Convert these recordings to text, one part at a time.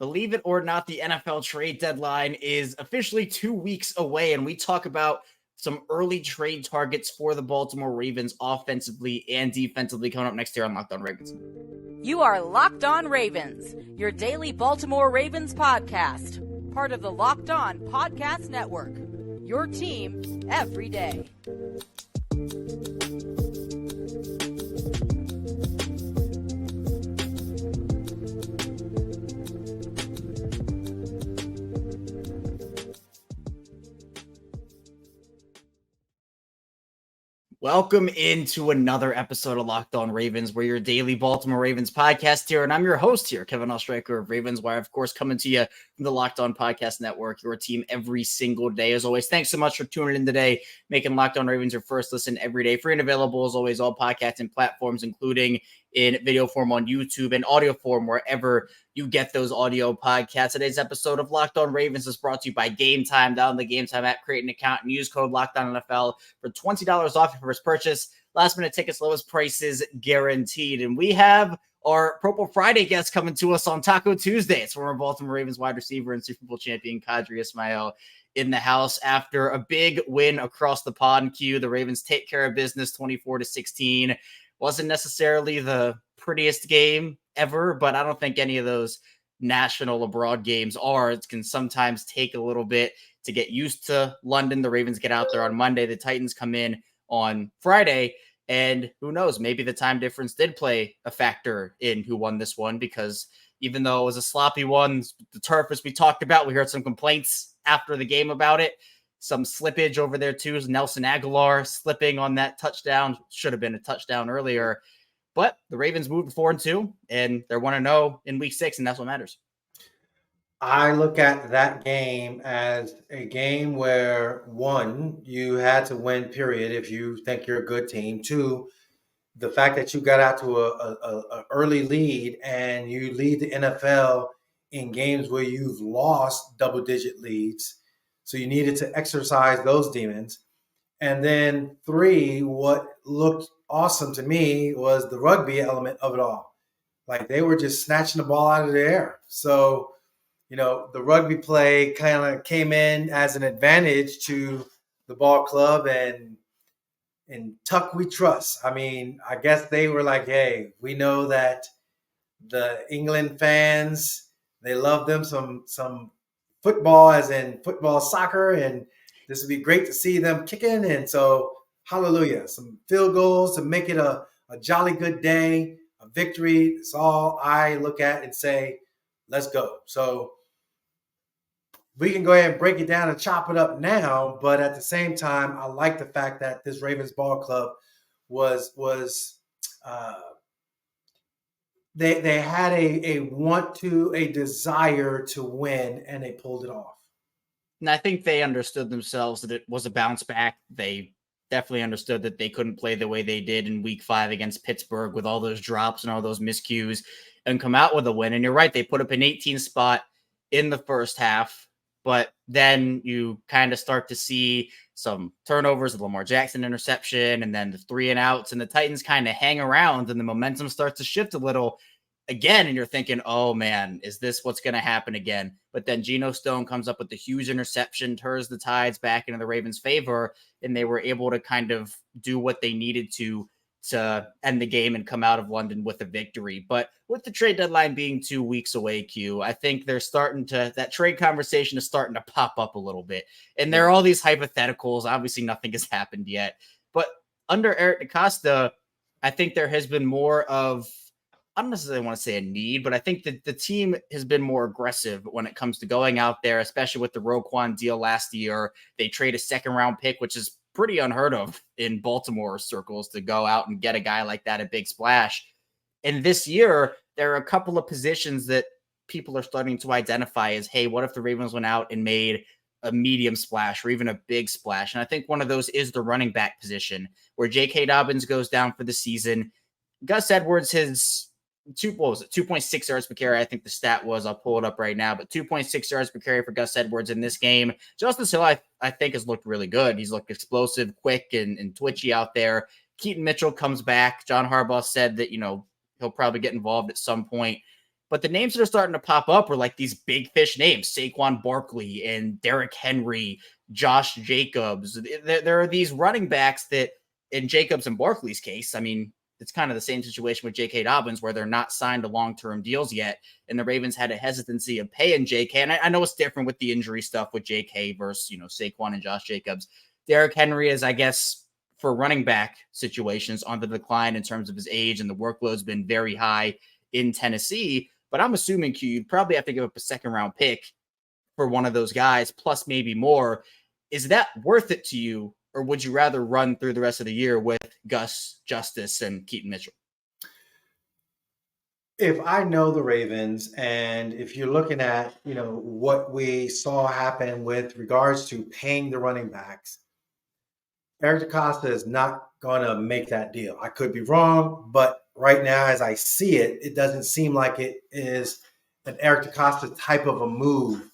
Believe it or not, the NFL trade deadline is officially 2 weeks away, and we talk about some early trade targets for the Baltimore Ravens offensively and defensively coming up next year on Locked On Ravens. You are Locked On Ravens, your daily Baltimore Ravens podcast, part of the Locked On Podcast Network, your team every day. Welcome into another episode of Locked On Ravens. We're your daily Baltimore Ravens podcast here, and I'm your host here, Kevin Oestreicher of Ravens Wire, of course, coming to you from the Locked On Podcast Network, your team every single day. As always, thanks so much for tuning in today, making Locked On Ravens your first listen every day. Free and available, as always, all podcasting platforms, including in video form on YouTube and audio form wherever you get those audio podcasts. Today's episode of Locked On Ravens is brought to you by Gametime. Download the Gametime app, create an account, and use code LOCKEDONNFL for $20 off your first purchase. Last minute tickets, lowest prices guaranteed. And we have our Purple Friday guest coming to us on Taco Tuesday. It's former Baltimore Ravens wide receiver and Super Bowl champion Qadry Ismail in the house after a big win across the pond. Q, the Ravens take care of business 24-16. Wasn't necessarily the prettiest game ever, but I don't think any of those national abroad games are. It can sometimes take a little bit to get used to London. The Ravens get out there on Monday. The Titans come in on Friday. And who knows, maybe the time difference did play a factor in who won this one, because even though it was a sloppy one, the turf, as we talked about, we heard some complaints after the game about it. Some slippage over there too. Nelson Aguilar slipping on that touchdown. Should have been a touchdown earlier. But the Ravens moved 4-2, and they're 1-0 in week 6, and that's what matters. I look at that game as a game where, one, you had to win, period, if you think you're a good team. Two, the fact that you got out to a early lead and you lead the NFL in games where you've lost double-digit leads. So you needed to exercise those demons. And then three, what looked awesome to me was the rugby element of it all. Like, they were just snatching the ball out of the air. So, you know, the rugby play kind of came in as an advantage to the ball club, and in Tuck we trust. I mean, I guess they were like, hey, we know that the England fans, they love them some football, as in football, soccer, and this would be great to see them kicking. And so, hallelujah, some field goals to make it a jolly good day, a victory. It's all I look at and say, let's go. So we can go ahead and break it down and chop it up now, but at the same time, I like the fact that this Ravens ball club was they had a desire to win, and they pulled it off. And I think they understood themselves that it was a bounce back. They definitely understood that they couldn't play the way they did in week 5 against Pittsburgh with all those drops and all those miscues and come out with a win. And you're right, they put up an 18 spot in the first half, but then you kind of start to see some turnovers, the Lamar Jackson interception, and then the 3 and outs, and the Titans kind of hang around, and the momentum starts to shift a little again, and you're thinking, oh man, is this what's going to happen again? But then Geno Stone comes up with the huge interception, turns the tides back into the Ravens' favor, and they were able to kind of do what they needed to end the game and come out of London with a victory. But with the trade deadline being 2 weeks away, Q, I think they're starting to, that trade conversation is starting to pop up a little bit. And there are all these hypotheticals. Obviously, nothing has happened yet. But under Eric DeCosta, I think there has been more of, I don't necessarily want to say a need, but I think that the team has been more aggressive when it comes to going out there, especially with the Roquan deal last year. They trade a second-round pick, which is pretty unheard of in Baltimore circles, to go out and get a guy like that, a big splash. And this year, there are a couple of positions that people are starting to identify as, hey, what if the Ravens went out and made a medium splash or even a big splash? And I think one of those is the running back position, where J.K. Dobbins goes down for the season. Gus Edwards has 2.6 yards per carry. I think the stat was, I'll pull it up right now, but 2.6 yards per carry for Gus Edwards in this game. Justice Hill, I think, has looked really good. He's looked explosive, quick, and twitchy out there. Keaton Mitchell comes back. John Harbaugh said that, he'll probably get involved at some point. But the names that are starting to pop up are like these big fish names, Saquon Barkley and Derrick Henry, Josh Jacobs. There are these running backs that, in Jacobs and Barkley's case, I mean, it's kind of the same situation with J.K. Dobbins, where they're not signed to long-term deals yet, and the Ravens had a hesitancy of paying J.K. And I know it's different with the injury stuff with J.K. versus, Saquon and Josh Jacobs. Derrick Henry is, I guess, for running back situations, on the decline in terms of his age, and the workload's been very high in Tennessee. But I'm assuming, Q, you'd probably have to give up a second-round pick for one of those guys, plus maybe more. Is that worth it to you? Or would you rather run through the rest of the year with Gus, Justice, and Keaton Mitchell? If I know the Ravens, and if you're looking at, what we saw happen with regards to paying the running backs, Eric DeCosta is not going to make that deal. I could be wrong, but right now, as I see it, it doesn't seem like it is an Eric DeCosta type of a move,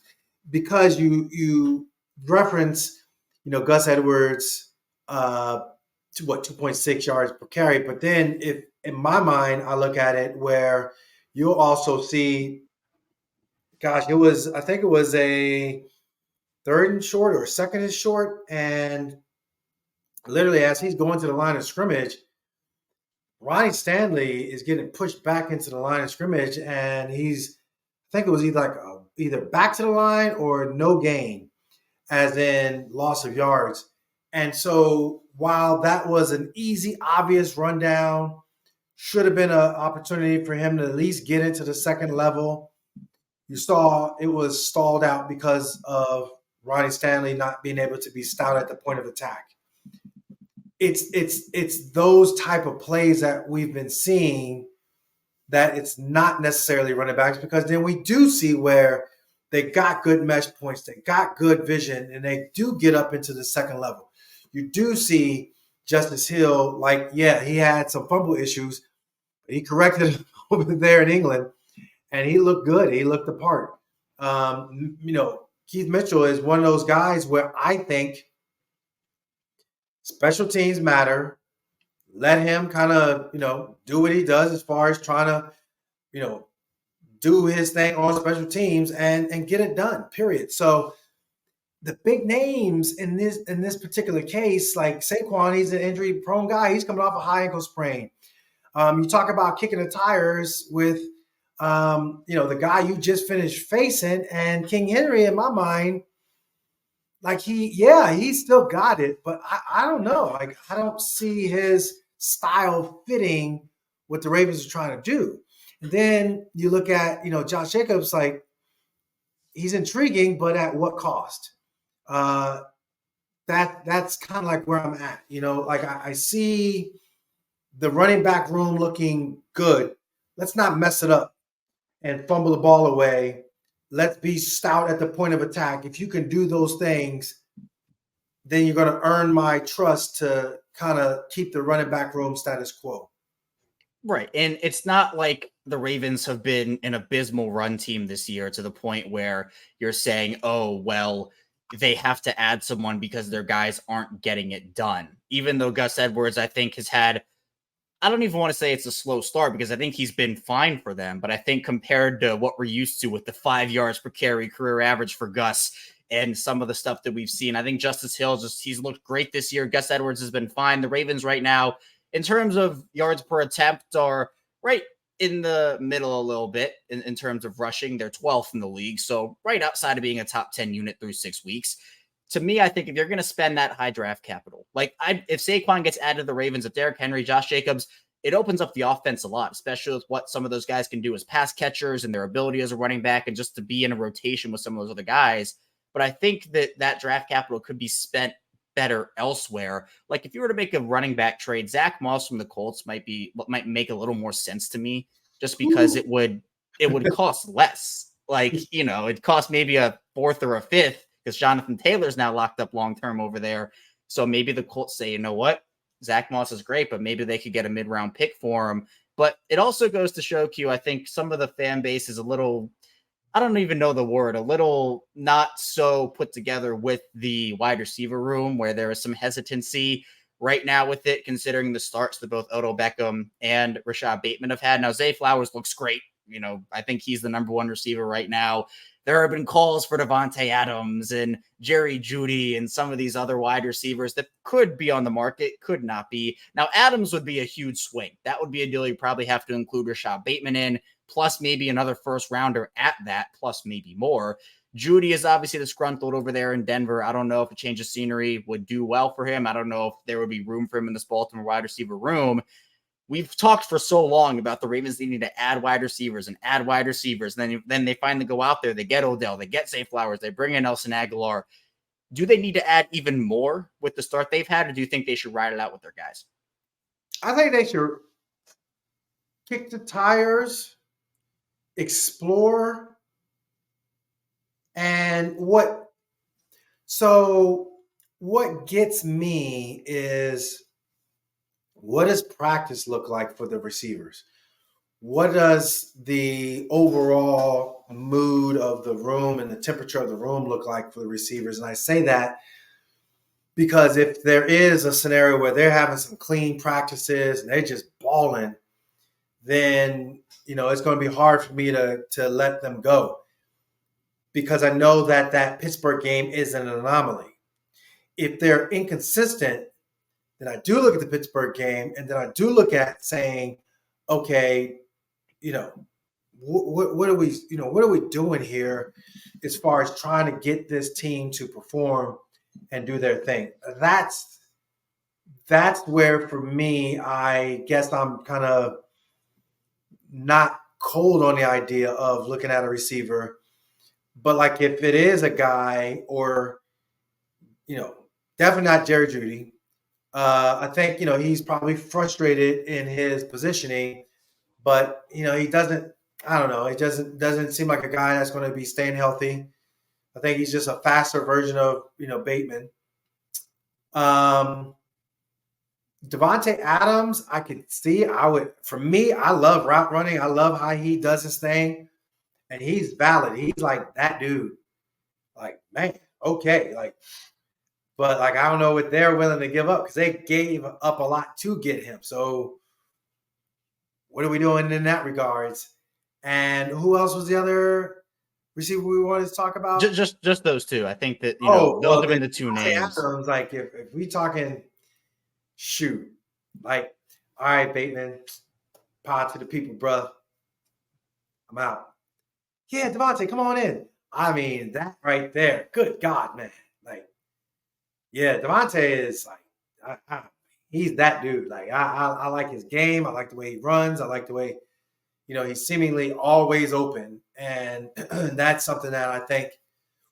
because you reference Gus Edwards, to 2.6 yards per carry. But then, if in my mind, I look at it where you'll also see, I think it was a third and short or second and short. And literally, as he's going to the line of scrimmage, Ronnie Stanley is getting pushed back into the line of scrimmage. And I think it was either back to the line or no gain, as in loss of yards. And so while that was an easy, obvious rundown, should have been an opportunity for him to at least get into the second level, you saw it was stalled out because of Ronnie Stanley not being able to be stout at the point of attack. It's those type of plays that we've been seeing, that it's not necessarily running backs, because then we do see where they got good mesh points, they got good vision, and they do get up into the second level. You do see Justice Hill, he had some fumble issues. He corrected it over there in England, and he looked good. He looked the part. Keith Mitchell is one of those guys where I think special teams matter. Let him kind of, do what he does as far as trying to, do his thing on special teams and get it done, period. So the big names in this particular case, like Saquon, he's an injury-prone guy. He's coming off a high ankle sprain. You talk about kicking the tires with, the guy you just finished facing, and King Henry, in my mind, he still got it, but I don't know. I don't see his style fitting what the Ravens are trying to do. And then you look at, Josh Jacobs, he's intriguing, but at what cost? That's kind of like where I'm at. I see the running back room looking good. Let's not mess it up and fumble the ball away. Let's be stout at the point of attack. If you can do those things, then you're going to earn my trust to kind of keep the running back room status quo. Right. And it's not like the Ravens have been an abysmal run team this year to the point where you're saying, oh, well, they have to add someone because their guys aren't getting it done. Even though Gus Edwards, I think, has had, I don't even want to say it's a slow start, because I think he's been fine for them. But I think compared to what we're used to with the 5 yards per carry career average for Gus and some of the stuff that we've seen, I think Justice Hill he's looked great this year. Gus Edwards has been fine. The Ravens right now, in terms of yards per attempt, are right in the middle a little bit in terms of rushing. They're 12th in the league, so right outside of being a top 10 unit through 6 weeks. To me, I think if you're going to spend that high draft capital, if Saquon gets added to the Ravens, if Derrick Henry, Josh Jacobs, it opens up the offense a lot, especially with what some of those guys can do as pass catchers and their ability as a running back, and just to be in a rotation with some of those other guys. But I think that draft capital could be spent better elsewhere. If you were to make a running back trade, Zach Moss from the Colts might make a little more sense to me, just because it would cost less. It cost maybe a fourth or a fifth, because Jonathan Taylor's now locked up long-term over there. So maybe the Colts say, you know what? Zach Moss is great, but maybe they could get a mid-round pick for him. But it also goes to show, Q, I think some of the fan base is a little, I don't even know the word, a little not so put together with the wide receiver room, where there is some hesitancy right now with it, considering the starts that both Odell Beckham and Rashad Bateman have had. Now, Zay Flowers looks great. I think he's the number one receiver right now. There have been calls for Davante Adams and Jerry Jeudy and some of these other wide receivers that could be on the market, could not be. Now, Adams would be a huge swing. That would be a deal you probably have to include Rashad Bateman in, plus maybe another first rounder at that, plus maybe more. Jeudy is obviously disgruntled over there in Denver. I don't know if a change of scenery would do well for him. I don't know if there would be room for him in this Baltimore wide receiver room. We've talked for so long about the Ravens needing to add wide receivers. And then they finally go out there. They get Odell. They get Zay Flowers. They bring in Nelson Aguilar. Do they need to add even more with the start they've had, or do you think they should ride it out with their guys? I think they should kick the tires, explore, and what gets me is, what does practice look like for the receivers? What does the overall mood of the room and the temperature of the room look like for the receivers? And I say that because if there is a scenario where they're having some clean practices and they're just balling, then, it's going to be hard for me to let them go, because I know that Pittsburgh game is an anomaly. If they're inconsistent, then I do look at the Pittsburgh game, and then I do look at saying, okay, what are we doing here as far as trying to get this team to perform and do their thing? That's where, for me, I guess I'm kind of not cold on the idea of looking at a receiver. But like, if it is a guy, or, definitely not Jerry Jeudy. I think, he's probably frustrated in his positioning, but, he doesn't, I don't know. It doesn't seem like a guy that's going to be staying healthy. I think he's just a faster version of, Bateman. Davante Adams, I could see, for me, I love route running. I love how he does his thing, and he's valid. He's like that dude. Like, man, okay. But I don't know what they're willing to give up, because they gave up a lot to get him. So what are we doing in that regards? And who else was the other receiver we wanted to talk about? Just those two. I think that those have been the two names. Adams, if we talking, shoot, all right, Bateman, power to the people, bruh. I'm out. Yeah, Davante, come on in. I mean, that right there. Good God, man. Yeah, Davante is he's that dude. I like his game. I like the way he runs. I like the way, he's seemingly always open. And that's something that I think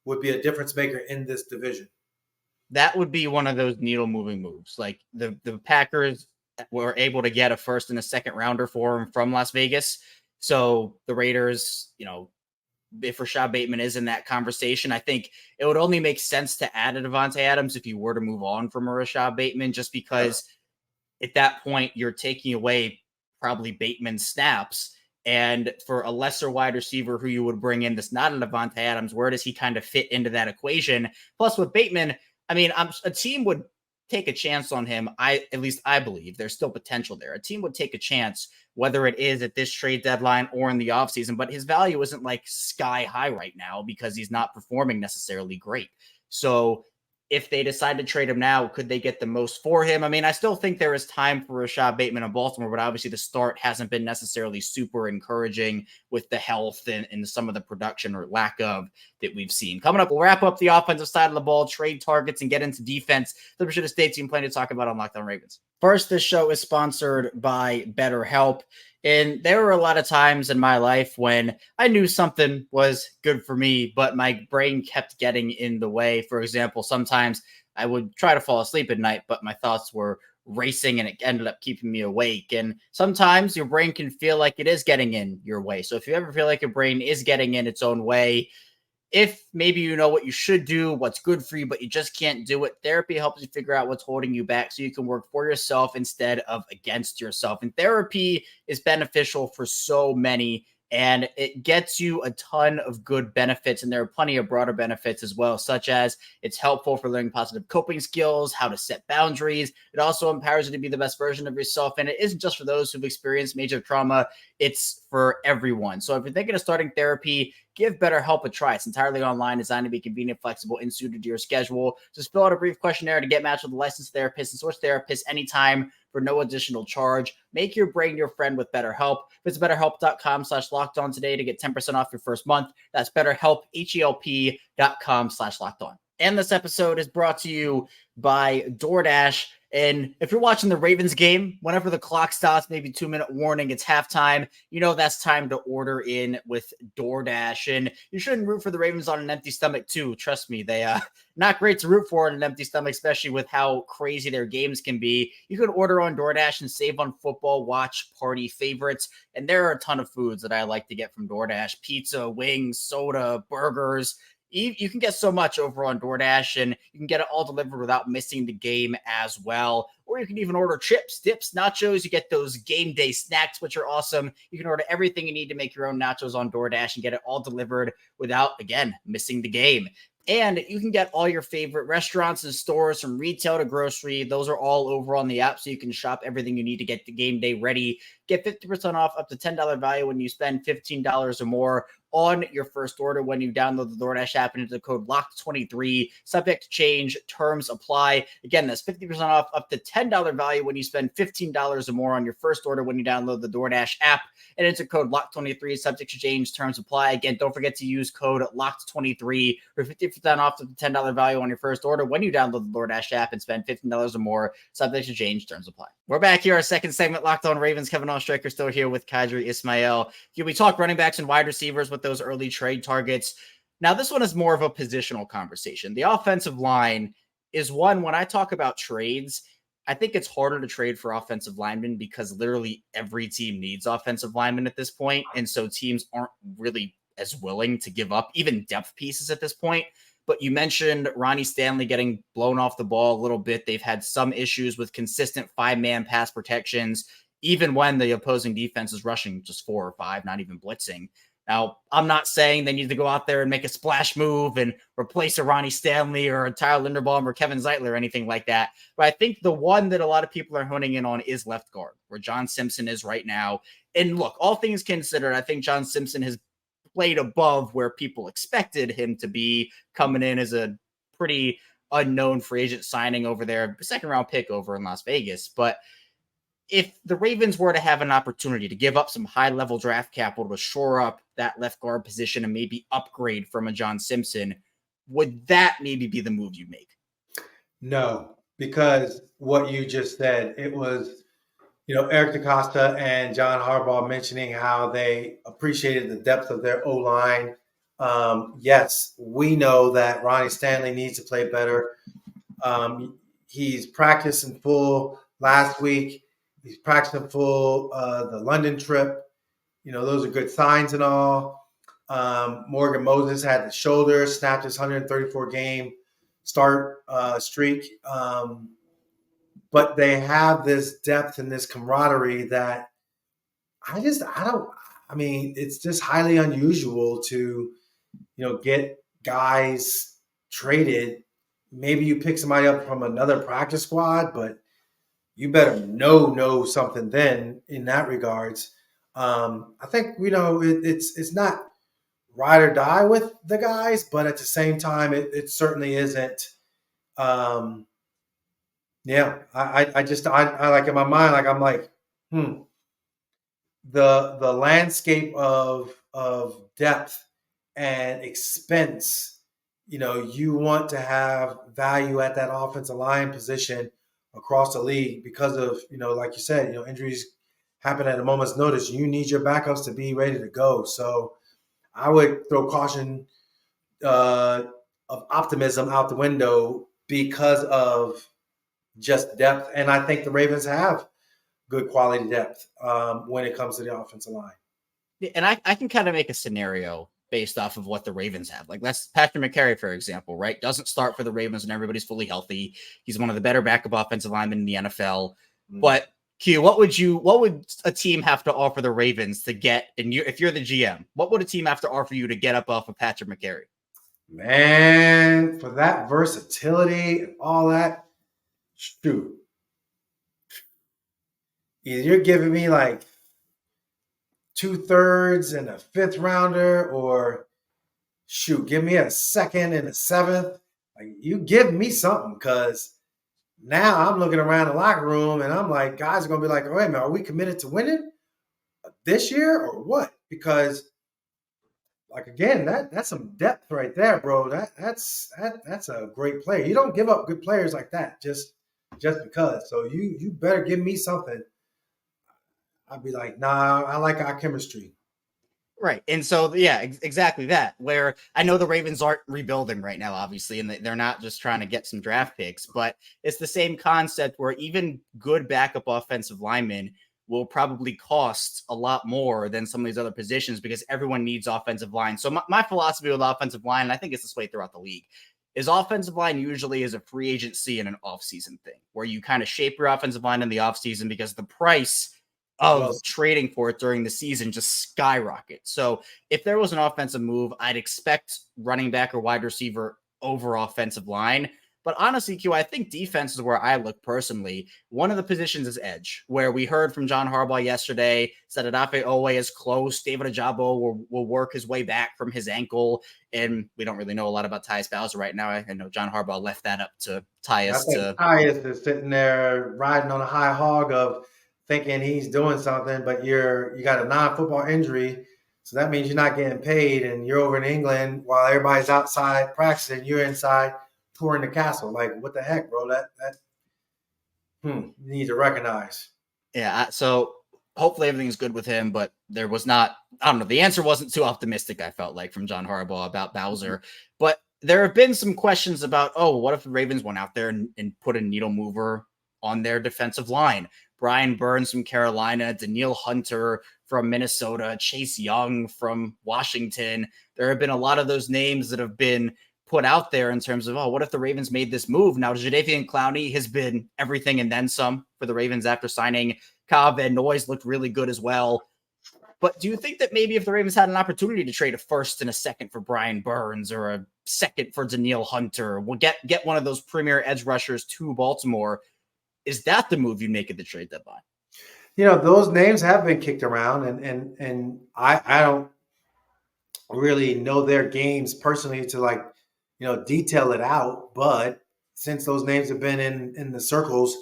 would be a difference maker in this division. That would be one of those needle moving moves. Like the Packers were able to get a first and a second rounder for him from Las Vegas. So the Raiders, if Rashad Bateman is in that conversation, I think it would only make sense to add a Davante Adams if you were to move on from a Rashad Bateman, just because at that point you're taking away probably Bateman's snaps. And for a lesser wide receiver who you would bring in that's not a Davante Adams, where does he kind of fit into that equation? Plus with Bateman, I mean, a team would take a chance on him. At least I believe there's still potential there. A team would take a chance, whether it is at this trade deadline or in the offseason, but his value isn't sky high right now because he's not performing necessarily great. So if they decide to trade him now, could they get the most for him? I mean, I still think there is time for Rashad Bateman in Baltimore, but obviously the start hasn't been necessarily super encouraging with the health and some of the production or lack of that we've seen. Coming up, we'll wrap up the offensive side of the ball, trade targets, and get into defense. So we should have stayed tuned. Plenty to talk about on Locked On Ravens. First, this show is sponsored by BetterHelp. And there were a lot of times in my life when I knew something was good for me, but my brain kept getting in the way. For example, sometimes I would try to fall asleep at night, but my thoughts were racing and it ended up keeping me awake. And sometimes your brain can feel like it is getting in your way. So if you ever feel like your brain is getting in its own way, if maybe you know what you should do, what's good for you, but you just can't do it, therapy helps you figure out what's holding you back so you can work for yourself instead of against yourself. And therapy is beneficial for so many, and it gets you a ton of good benefits. And there are plenty of broader benefits as well, such as it's helpful for learning positive coping skills, how to set boundaries. It also empowers you to be the best version of yourself. And it isn't just for those who've experienced major trauma. It's for everyone. So if you're thinking of starting therapy, give BetterHelp a try. It's entirely online, designed to be convenient, flexible, and suited to your schedule. Just fill out a brief questionnaire to get matched with a licensed therapist and switch therapists anytime for no additional charge. Make your brain your friend with BetterHelp. Visit BetterHelp.com/lockedon today to get 10% off your first month. That's BetterHelp, HELP.com/lockedon. And this episode is brought to you by DoorDash. And if you're watching the Ravens game, whenever the clock stops, maybe 2-minute warning, it's halftime, that's time to order in with DoorDash. And you shouldn't root for the Ravens on an empty stomach too. Trust me, they not great to root for on an empty stomach, especially with how crazy their games can be. You can order on DoorDash and save on football, watch party favorites. And there are a ton of foods that I like to get from DoorDash: pizza, wings, soda, burgers. You can get so much over on DoorDash, and you can get it all delivered without missing the game as well. Or you can even order chips, dips, nachos. You get those game day snacks, which are awesome. You can order everything you need to make your own nachos on DoorDash and get it all delivered without, again, missing the game. And you can get all your favorite restaurants and stores, from retail to grocery. Those are all over on the app, so you can shop everything you need to get the game day ready. Get 50% off up to $10 value when you spend $15 or more on your first order when you download the DoorDash app and enter the code LOCKED23. Subject to change, terms apply. Again, that's 50% off up to $10 value when you spend $15 or more on your first order when you download the DoorDash app and enter code LOCKED23. Subject to change, terms apply. Again, don't forget to use code LOCKED23 for 50% off to the $10 value on your first order when you download the DoorDash app and spend $15 or more. Subject to change, terms apply. We're back here, our second segment, Locked On Ravens. Kevin Oestreicher still here with Qadry Ismail. We talk running backs and wide receivers with those early trade targets. Now, this one is more of a positional conversation. The offensive line is one, when I talk about trades, I think it's harder to trade for offensive linemen because literally every team needs offensive linemen at this point. And so teams aren't really as willing to give up even depth pieces at this point. But you mentioned Ronnie Stanley getting blown off the ball a little bit. They've had some issues with consistent 5-man pass protections, even when the opposing defense is rushing just 4 or 5, not even blitzing. Now, I'm not saying they need to go out there and make a splash move and replace a Ronnie Stanley or a Tyler Linderbaum or Kevin Zeitler or anything like that. But I think the one that a lot of people are honing in on is left guard, where John Simpson is right now. And look, all things considered, I think John Simpson has played above where people expected him to be, coming in as a pretty unknown free agent signing over there, second round pick over in Las Vegas. But if the Ravens were to have an opportunity to give up some high level draft capital to shore up that left guard position and maybe upgrade from a John Simpson, would that maybe be the move you make? No, because what you just said, it was, Eric DaCosta and John Harbaugh mentioning how they appreciated the depth of their O-line. Yes, we know that Ronnie Stanley needs to play better. He's practicing full last week. He's practicing full the London trip. Those are good signs and all. Morgan Moses had the shoulder, snapped his 134-game start streak. But they have this depth and this camaraderie that it's just highly unusual to, get guys traded. Maybe you pick somebody up from another practice squad, but you better know something then in that regards. I think, it's not ride or die with the guys, but at the same time, it certainly isn't. Yeah, I like in my mind, like I'm like, the landscape of depth and expense, you want to have value at that offensive line position across the league because of, like you said, injuries happen at a moment's notice. You need your backups to be ready to go. So I would throw caution of optimism out the window because of just depth. And I think the Ravens have good quality depth when it comes to the offensive line. And I can kind of make a scenario based off of what the Ravens have. Like, that's Patrick McCary, for example, right? Doesn't start for the Ravens and everybody's fully healthy. He's one of the better backup offensive linemen in the NFL. But Q, what would a team have to offer the Ravens to get, and if you're the GM, what would a team have to offer you to get up off of Patrick McCary? Man, for that versatility and all that, shoot. Either you're giving me like 2/3 and a 5th rounder, or shoot, give me a 2nd and a 7th. Like, you give me something, because now I'm looking around the locker room and I'm like, guys are gonna be like, wait a minute, are we committed to winning this year or what? Because, like, again, that's some depth right there, bro. That's a great player. You don't give up good players like that just because. So you better give me something. I'd be like, nah, I like our chemistry. Right. And so, yeah, exactly that. Where I know the Ravens aren't rebuilding right now, obviously, and they're not just trying to get some draft picks, but it's the same concept where even good backup offensive linemen will probably cost a lot more than some of these other positions because everyone needs offensive line. So my philosophy with offensive line, and I think it's this way throughout the league, is offensive line usually is a free agency and an offseason thing where you kind of shape your offensive line in the offseason because the price of trading for it during the season just skyrocket. So if there was an offensive move, I'd expect running back or wide receiver over offensive line. But honestly, Q, I think defense is where I look personally. One of the positions is edge, where we heard from John Harbaugh yesterday, said Odafe Owe is close. David Ojabo will work his way back from his ankle. And we don't really know a lot about Tyus Bowser right now. I know John Harbaugh left that up to Tyus. I think Tyus is sitting there riding on a high hog of thinking he's doing something, but you got a non-football injury, so that means you're not getting paid, and you're over in England while everybody's outside practicing. You're inside touring the castle. Like, what the heck, bro? You need to recognize. Yeah, so hopefully everything's good with him, but there was not, I don't know, the answer wasn't too optimistic, I felt like, from John Harbaugh about Bowser. But there have been some questions about, what if the Ravens went out there and put a needle mover on their defensive line? Brian Burns from Carolina, Danielle Hunter from Minnesota, Chase Young from Washington. There have been a lot of those names that have been put out there in terms of, what if the Ravens made this move? Now, Jadeveon Clowney has been everything and then some for the Ravens after signing. Kyle Van Noy's looked really good as well. But do you think that maybe if the Ravens had an opportunity to trade a 1st and a 2nd for Brian Burns or a 2nd for Danielle Hunter, we'll get one of those premier edge rushers to Baltimore, is that the move you make at the trade deadline? Those names have been kicked around, and I don't really know their games personally to detail it out. But since those names have been in the circles,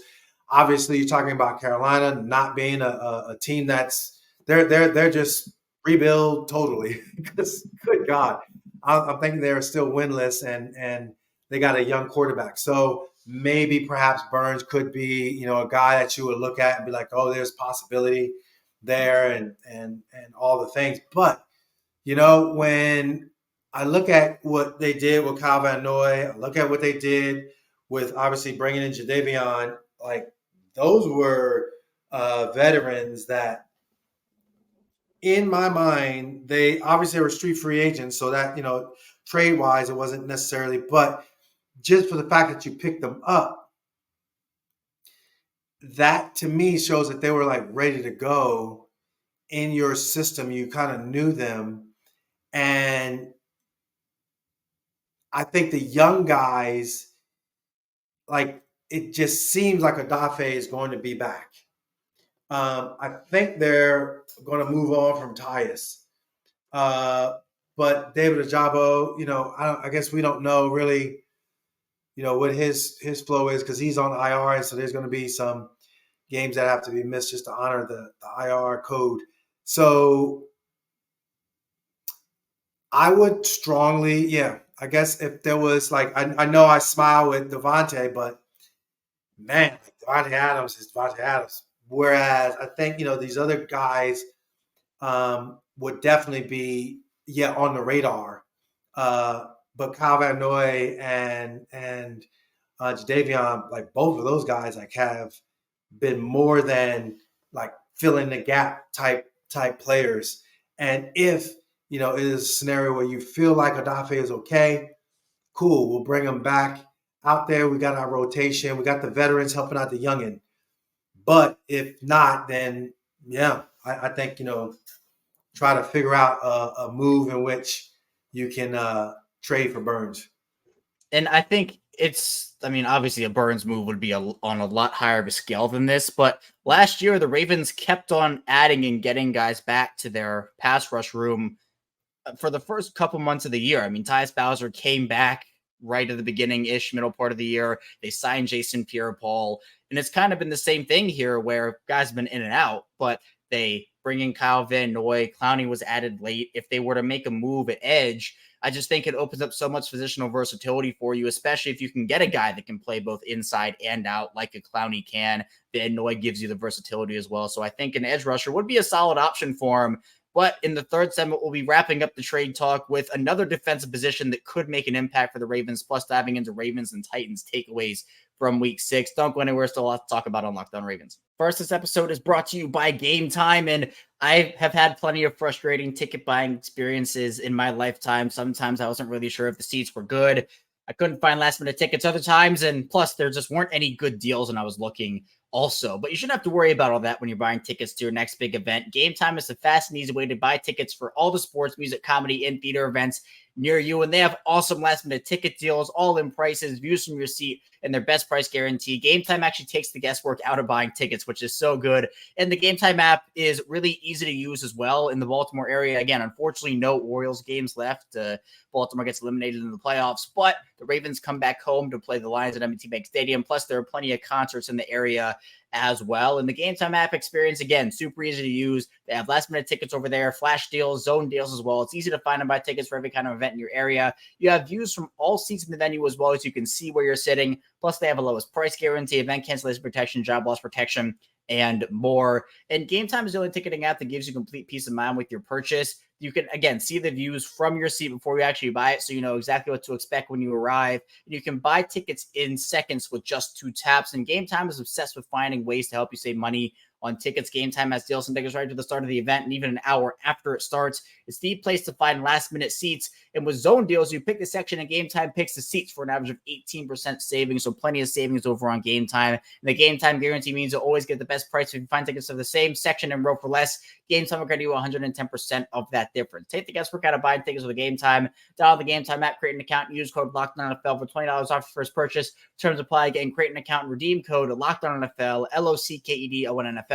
obviously you're talking about Carolina not being a team that's they're just rebuild totally. Because good God, I'm thinking they're still winless, and they got a young quarterback. So maybe perhaps Burns could be, a guy that you would look at and be like, oh, there's possibility there and all the things. But, when I look at what they did with Kyle Van Noy, I look at what they did with obviously bringing in Jadeveon, like those were veterans that, in my mind, they obviously were street free agents. So that, trade-wise, it wasn't necessarily, but just for the fact that you picked them up, that to me shows that they were like ready to go in your system. You kind of knew them. And I think the young guys, like, it just seems like Odafe is going to be back. I think they're going to move on from Tyus. But David Ojabo, I guess we don't know really, what his flow is, because he's on IR, and so there's going to be some games that have to be missed just to honor the IR code. So I would strongly, I guess if there was I know I smile with Devontae, but man, Devontae Adams is Devontae Adams. Whereas I think, these other guys would definitely be, on the radar. But Kyle Van Noy and Jadeveon, like both of those guys, have been more than filling the gap type players. And if it is a scenario where you feel like Odafe is okay, cool, we'll bring him back out there. We got our rotation, we got the veterans helping out the youngin. But if not, then I think try to figure out a move in which you can trade for Burns. And I think I mean, obviously a Burns move would be on a lot higher of a scale than this, but last year the Ravens kept on adding and getting guys back to their pass rush room for the first couple months of the year. I mean, Tyus Bowser came back right at the beginning-ish, middle part of the year. They signed Jason Pierre-Paul, and it's kind of been the same thing here where guys have been in and out, but they bring in Kyle Van Noy. Clowney was added late. If they were to make a move at edge, I just think it opens up so much positional versatility for you, especially if you can get a guy that can play both inside and out like a Clowney can. Van Noy gives you the versatility as well. So I think an edge rusher would be a solid option for him. But in the third segment, we'll be wrapping up the trade talk with another defensive position that could make an impact for the Ravens, plus diving into Ravens and Titans takeaways from week 6. Don't go anywhere. Still a lot to talk about on Locked On Ravens. First, this episode is brought to you by Gametime, and I have had plenty of frustrating ticket buying experiences in my lifetime. Sometimes I wasn't really sure if the seats were good. I couldn't find last-minute tickets other times, and plus there just weren't any good deals when I was looking also. But you shouldn't have to worry about all that when you're buying tickets to your next big event. Gametime is the fast and easy way to buy tickets for all the sports, music, comedy, and theater events near you. And they have awesome last-minute ticket deals, all in prices, views from your seat, and their best price guarantee. Gametime actually takes the guesswork out of buying tickets, which is so good. And the Gametime app is really easy to use as well in the Baltimore area. Again, unfortunately, no Orioles games left. Baltimore gets eliminated in the playoffs, but the Ravens come back home to play the Lions at M&T Bank Stadium. Plus, there are plenty of concerts in the area as well. And the Gametime app experience, again, super easy to use. They have last-minute tickets over there, flash deals, zone deals as well. It's easy to find and buy tickets for every kind of event in your area. You have views from all seats in the venue as well, as you can see where you're sitting. Plus, they have a lowest price guarantee, event cancellation protection, job loss protection, and more. And Gametime is the only ticketing app that gives you complete peace of mind with your purchase. You can, again, see the views from your seat before you actually buy it, so you know exactly what to expect when you arrive. And you can buy tickets in seconds with just 2 taps. And Gametime is obsessed with finding ways to help you save money on tickets. Gametime has deals and tickets right to the start of the event and even an hour after it starts. It's the place to find last-minute seats. And with zone deals, you pick the section and Gametime picks the seats for an average of 18% savings. So plenty of savings over on Gametime. And the Gametime guarantee means you'll always get the best price if you find tickets to the same section and row for less. Gametime will get you 110% of that difference. Take the guesswork out of buying tickets with a Gametime. Download the Gametime app, create an account, and use code LOCKEDONNFL for $20 off your first purchase. Terms apply. Again, create an account and redeem code LOCKEDONNFL, LOCKEDONNFL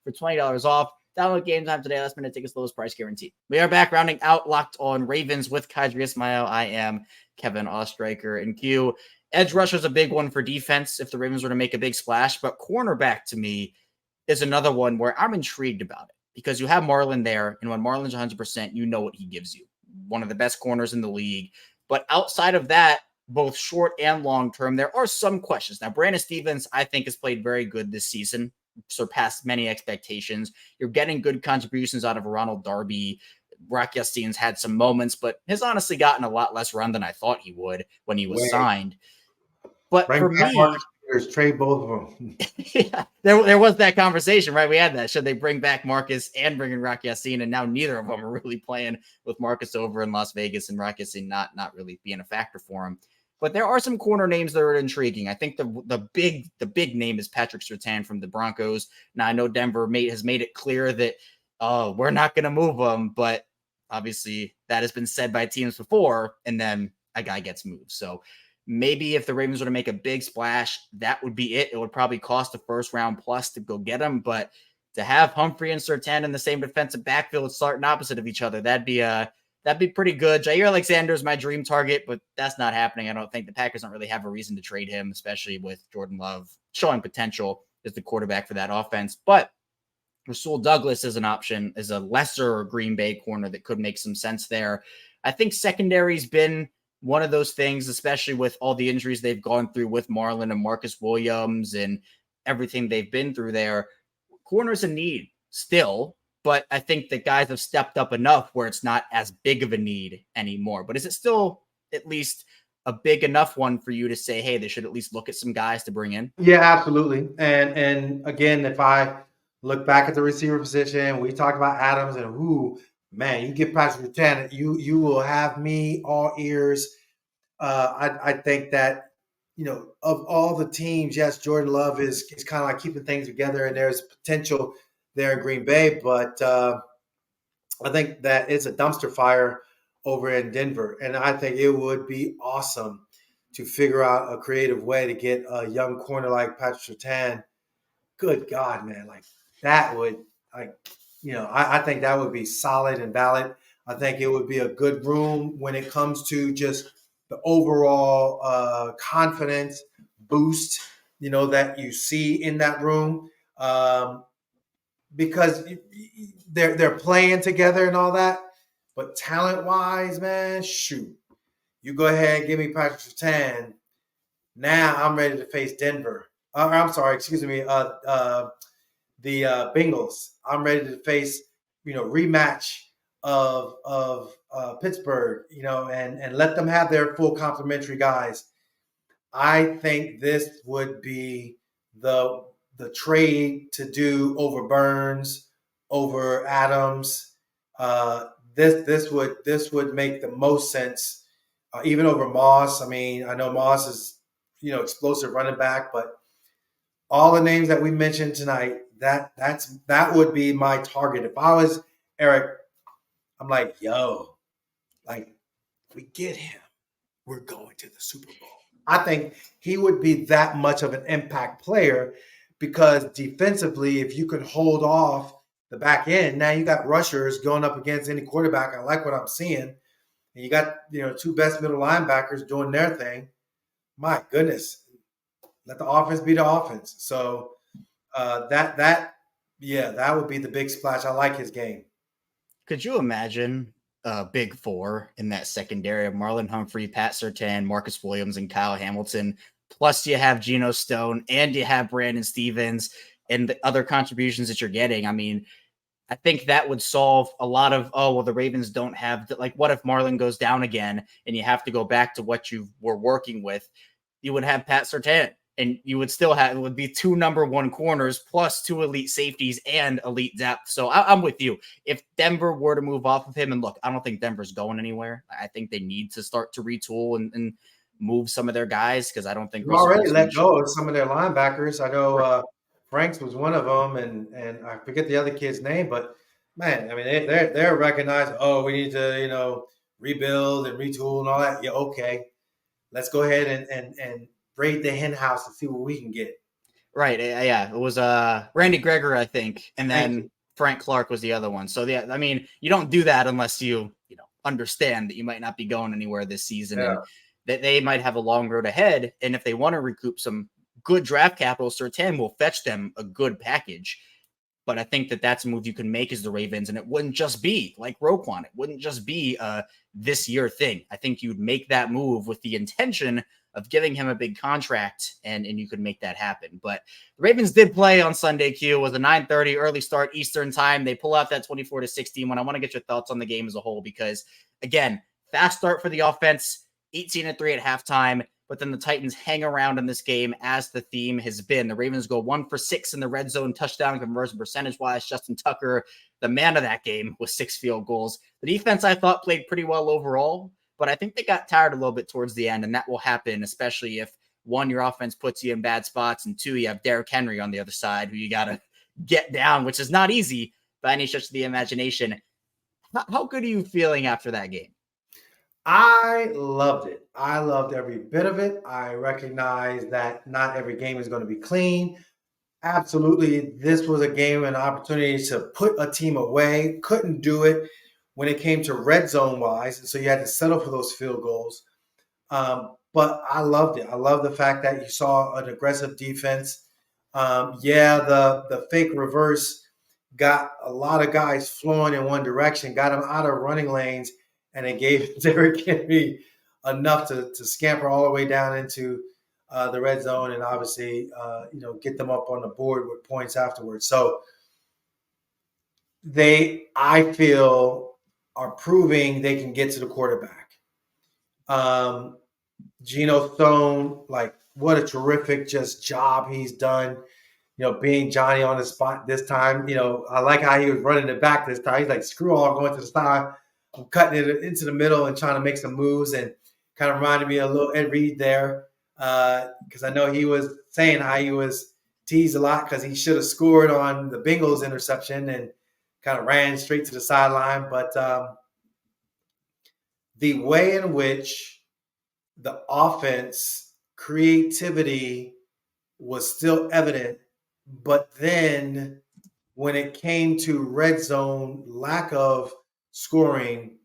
for $20 off. Download Gametime today. Last minute tickets, lowest price guarantee. We are back rounding out Locked On Ravens with Qadry Ismail. I am Kevin Ostreicher and Q. Edge rusher is a big one for defense if the Ravens were to make a big splash, but cornerback to me is another one where I'm intrigued about it because you have Marlon there, and when Marlon's 100%, you know what he gives you. One of the best corners in the league. But outside of that, both short and long term, there are some questions. Now, Brandon Stevens, I think, has played very good this season, surpassed many expectations. You're getting good contributions out of Ronald Darby. Rock Yastine's had some moments, but has honestly gotten a lot less run than I thought he would when he was signed. But for me, trade both of them. Yeah, there was that conversation, right? We had that. Should they bring back Marcus and bring in Rock Yastine? And now neither of them are really playing with Marcus over in Las Vegas and Rock Yastine not really being a factor for him. But there are some corner names that are intriguing. I think the big name is Patrick Surtain from the Broncos. Now, I know Denver has made it clear that we're not going to move him, but obviously that has been said by teams before, and then a guy gets moved. So maybe if the Ravens were to make a big splash, that would be it. It would probably cost a first round plus to go get him, but to have Humphrey and Surtain in the same defensive backfield starting opposite of each other, that'd be pretty good. Jair Alexander is my dream target, but that's not happening. I don't think the Packers don't really have a reason to trade him, especially with Jordan Love showing potential as the quarterback for that offense. But Rasul Douglas is an option, is a lesser Green Bay corner that could make some sense there. I think secondary's been one of those things, especially with all the injuries they've gone through with Marlon and Marcus Williams and everything they've been through there. Corners in need still, but I think the guys have stepped up enough where it's not as big of a need anymore. But is it still at least a big enough one for you to say, hey, they should at least look at some guys to bring in? Yeah, absolutely. And again, if I look back at the receiver position, we talked about Adams and man, you get Patrick Surtain, you will have me all ears. I think that, of all the teams, yes, Jordan Love is kind of like keeping things together, and there's potential there in Green Bay, but I think that it's a dumpster fire over in Denver, and I think it would be awesome to figure out a creative way to get a young corner like Patrick Surtain. Good God, man. Like that would, I think that would be solid and valid. I think it would be a good room when it comes to just the overall confidence boost, that you see in that room. Because they're playing together and all that. But talent-wise, man, shoot. You go ahead, give me Patrick Surtain. Now I'm ready to face Denver. I'm sorry, excuse me, the Bengals. I'm ready to face, rematch of Pittsburgh, and let them have their full complementary guys. I think this would be the trade to do over Burns, over Adams. This would make the most sense, even over Moss. I mean, I know Moss is explosive running back, but all the names that we mentioned tonight, that would be my target. If I was Eric, I'm like, yo, like we get him, we're going to the Super Bowl. I think he would be that much of an impact player because defensively, if you could hold off the back end, now you got rushers going up against any quarterback. I like what I'm seeing. And you got, two best middle linebackers doing their thing. My goodness, let the offense be the offense. So that would be the big splash. I like his game. Could you imagine big four in that secondary of Marlon Humphrey, Pat Surtain, Marcus Williams, and Kyle Hamilton? Plus you have Geno Stone and you have Brandon Stevens and the other contributions that you're getting. I mean, I think that would solve a lot of, the Ravens don't have what if Marlon goes down again and you have to go back to what you were working with? You would have Pat Surtain. And you would still have, it would be 2 number 1 corners plus 2 elite safeties and elite depth. So I'm with you. If Denver were to move off of him, and look, I don't think Denver's going anywhere. I think they need to start to retool and move some of their guys because I don't think They've already let go of some of their linebackers. I know Franks was one of them, and I forget the other kid's name, but man, I mean they're recognized. Oh, we need to rebuild and retool and all that. Yeah, okay, let's go ahead and raid the hen house and see what we can get. Right. Yeah. It was Randy Gregory, I think. And then Frank Clark was the other one. So yeah, I mean, you don't do that unless you understand that you might not be going anywhere this season and that they might have a long road ahead. And if they want to recoup some good draft capital, Surtain will fetch them a good package. But I think that that's a move you can make as the Ravens. And it wouldn't just be like Roquan. It wouldn't just be this year thing. I think you'd make that move with the intention of giving him a big contract, and you could make that happen. But the Ravens did play on Sunday, Q. It was a 9:30 early start Eastern time. They pull out that 24-16 one. I want to get your thoughts on the game as a whole because, again, fast start for the offense, 18-3 at halftime, but then the Titans hang around in this game as the theme has been. The Ravens go 1 for 6 in the red zone touchdown conversion percentage-wise. Justin Tucker, the man of that game, with 6 field goals. The defense, I thought, played pretty well overall. But I think they got tired a little bit towards the end, and that will happen, especially if, 1, your offense puts you in bad spots, and 2, you have Derrick Henry on the other side who you got to get down, which is not easy by any stretch of the imagination. How good are you feeling after that game? I loved it. I loved every bit of it. I recognize that not every game is going to be clean. Absolutely, this was a game, an opportunity to put a team away. Couldn't do it when it came to red zone wise. And so you had to settle for those field goals. But I loved it. I love the fact that you saw an aggressive defense. The fake reverse got a lot of guys flowing in one direction, got them out of running lanes, and it gave Derrick Henry enough to scamper all the way down into the red zone and obviously, get them up on the board with points afterwards. So I feel, are proving they can get to the quarterback. Geno Stone, what a terrific just job he's done, being Johnny on the spot this time. I like how he was running it back this time. He's like, screw all going to the side. I'm cutting it into the middle and trying to make some moves, and kind of reminded me of a little Ed Reed there because I know he was saying how he was teased a lot because he should have scored on the Bengals interception and kind of ran straight to the sideline. But the way in which the offense creativity was still evident, but then when it came to red zone, lack of scoring,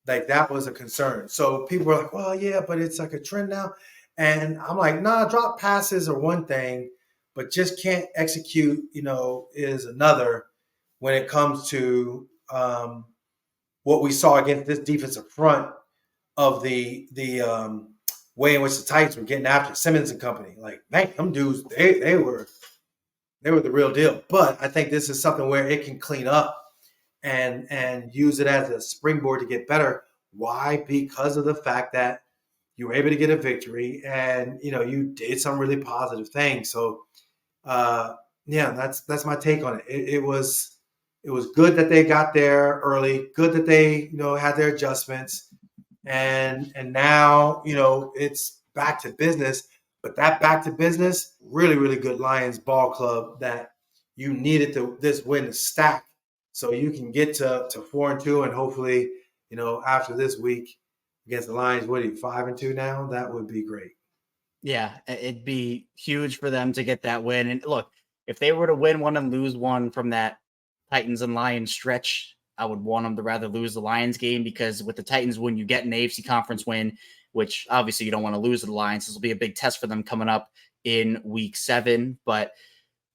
like that was a concern. So people were like, well, yeah, but it's like a trend now. And I'm like, nah, drop passes are one thing, but just can't execute, is another when it comes to what we saw against this defensive front of the way in which the Titans were getting after Simmons and company. Like, man, them dudes, they were the real deal. But I think this is something where it can clean up and use it as a springboard to get better. Why? Because of the fact that you were able to get a victory and you did some really positive things. So yeah, that's my take on it. It was good that they got there early, good that they had their adjustments, and now it's back to business. But that back to business, really, really good Lions ball club that you needed this win to stack so you can get to 4-2, and hopefully, after this week against the Lions, what are you, 5-2 now? That would be great. Yeah, it'd be huge for them to get that win. And look, if they were to win one and lose one from that Titans and Lions stretch, I would want them to rather lose the Lions game, because with the Titans win, you get an AFC conference win, which obviously you don't want to lose to the Lions. This will be a big test for them coming up in week 7, but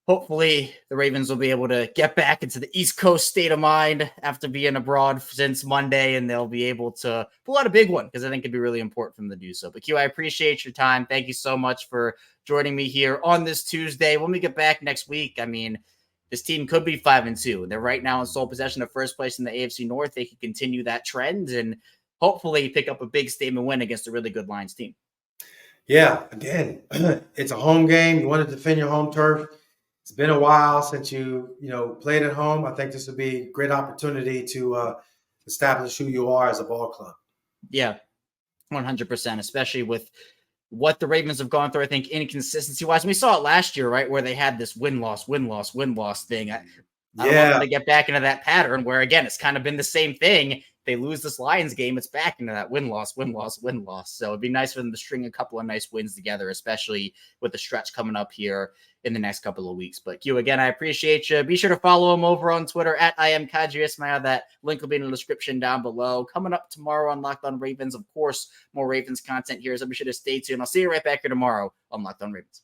hopefully the Ravens will be able to get back into the East Coast state of mind after being abroad since Monday, and they'll be able to pull out a big one, because I think it'd be really important for them to do so. But Q, I appreciate your time. Thank you so much for joining me here on this Tuesday. When we get back next week, I mean, this team could be 5-2. They're right now in sole possession of first place in the AFC North. They can continue that trend and hopefully pick up a big statement win against a really good Lions team. Yeah, again, it's a home game. You want to defend your home turf. It's been a while since you played at home. I think this would be a great opportunity to establish who you are as a ball club. Yeah, 100%, especially with what the Ravens have gone through, I think, inconsistency-wise. We saw it last year, right, where they had this win-loss thing. I don't want them to get back into that pattern where, again, it's kind of been the same thing. They lose this Lions game, it's back into that win-loss. So it'd be nice for them to string a couple of nice wins together, especially with the stretch coming up here in the next couple of weeks. But Q, again, I appreciate you. Be sure to follow him over on Twitter at I am Qadry Ismail. That link will be in the description down below. Coming up tomorrow on Locked On Ravens, of course, more Ravens content here, so be sure to stay tuned. I'll see you right back here tomorrow on Locked On Ravens.